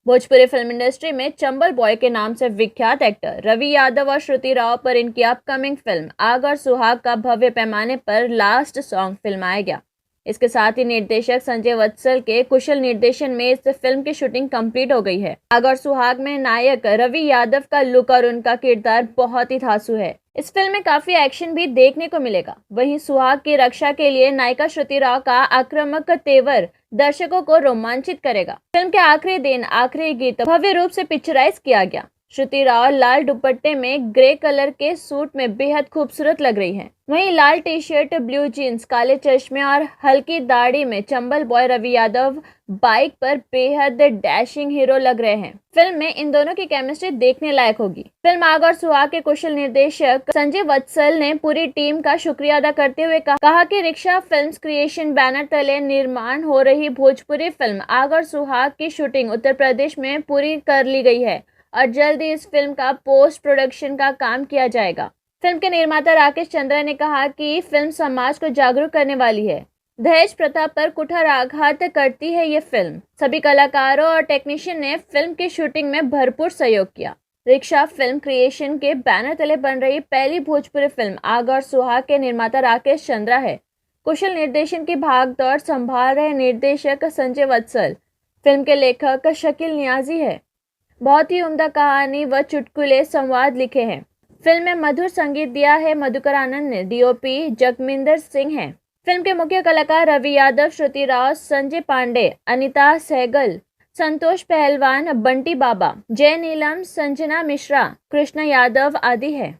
Bhojpuri film industry में Chambal boy के नाम से विख्यात एक्टर रवि यादव और श्रुति राव पर इनकी अपकमिंग फिल्म आग और सुहाग का भव्य पैमाने पर लास्ट सॉन्ग फिल्माया गया। इसके साथ ही निर्देशक संजय वत्सल के कुशल निर्देशन में इस फिल्म की शूटिंग कंप्लीट हो गई है। आग और सुहाग में नायक रवि यादव का लुक और उनका किरदार बहुत ही धांसू है। इस फिल्म में काफी एक्शन भी देखने को मिलेगा। वहीं सुहाग की रक्षा के लिए नायिका श्रुति राव का आक्रामक तेवर दर्शकों को रोमांचित करेगा। फिल्म के आखिरी दिन आखिरी गीत भव्य रूप से पिक्चराइज किया गया। श्रुति राव लाल दुपट्टे में ग्रे कलर के सूट में बेहद खूबसूरत लग रही हैं। वहीं लाल टी शर्ट, ब्लू जीन्स, काले चश्मे और हल्की दाढ़ी में चंबल बॉय रवि यादव बाइक पर बेहद डैशिंग हीरो लग रहे हैं। फिल्म में इन दोनों की केमिस्ट्री देखने लायक होगी। फिल्म आग और सुहाग के कुशल निर्देशक संजय वत्सल ने पूरी टीम का शुक्रिया अदा करते हुए कहा कि रिक्शा फिल्म्स क्रिएशन बैनर तले निर्माण हो रही भोजपुरी फिल्म आग और सुहाग की शूटिंग उत्तर प्रदेश में पूरी कर ली गई है और जल्द ही इस फिल्म का पोस्ट प्रोडक्शन का काम किया जाएगा। फिल्म के निर्माता राकेश चंद्रा ने कहा कि फिल्म समाज को जागरूक करने वाली है। दहेज प्रथा पर कुठार आघात करती है ये फिल्म। सभी कलाकारों और टेक्नीशियन ने फिल्म की शूटिंग में भरपूर सहयोग किया। रिक्शा फिल्म क्रिएशन के बैनर तले बन रही पहली भोजपुरी फिल्म आग और सुहाग के निर्माता राकेश चंद्रा है। कुशल निर्देशन की भागदौड़ संभाल रहे निर्देशक संजय वत्सल। फिल्म के लेखक शकील नियाजी है। बहुत ही उम्दा कहानी व चुटकुले संवाद लिखे हैं। फिल्म में मधुर संगीत दिया है मधुकर आनंद ने। डीओपी जगमिंदर सिंह है। फिल्म के मुख्य कलाकार रवि यादव, श्रुति राव, संजय पांडे, अनीता सहगल, संतोष पहलवान, बंटी बाबा, जय नीलम, संजना मिश्रा, कृष्णा यादव आदि है।